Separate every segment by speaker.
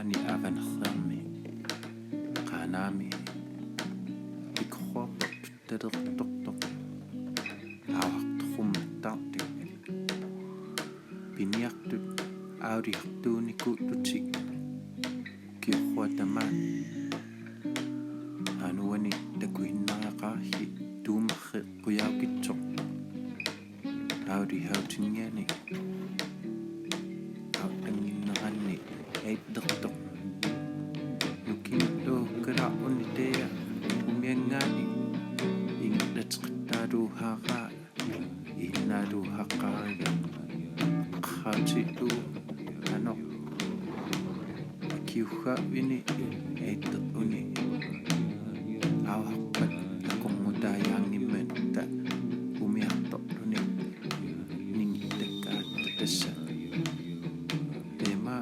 Speaker 1: ni avannermi qaanaami ikhuarpat talertortoq aawaqtorrummattaartik piniartut auriartuuniku tutik kiurruatamaa anuani takuinnariaqaarli tuumarre quyaukitsoq audi hautingiani autanginneranni aittertoq nukinuttuukkalaarunitea umiangaani inglateqtaaluuhaaraa innaaluuhaqqaariga qaatitu anoq kiuhaavini aitteruni auhaqqat aqurmutaayaangimman ta umiartorluni ningittakkaat tassa teema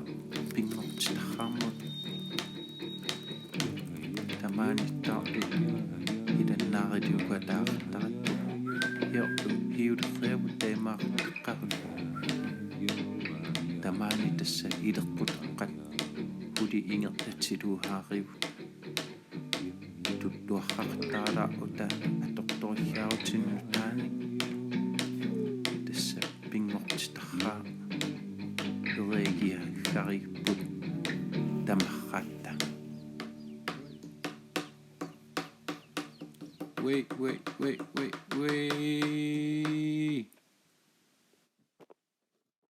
Speaker 1: pingortilarraarmut tamaanittaarlu ilannaariliukalaarettarattu hiortu hiulerriavu teemaaqaqqahun tamaani tassa ilerputeqqat huli ingertatsiluuhaarivu tuttuarrartaalaa'uta atortoriaarutinnuttaani tassa pingortitarraa ereegiaggarigput tamarratta wait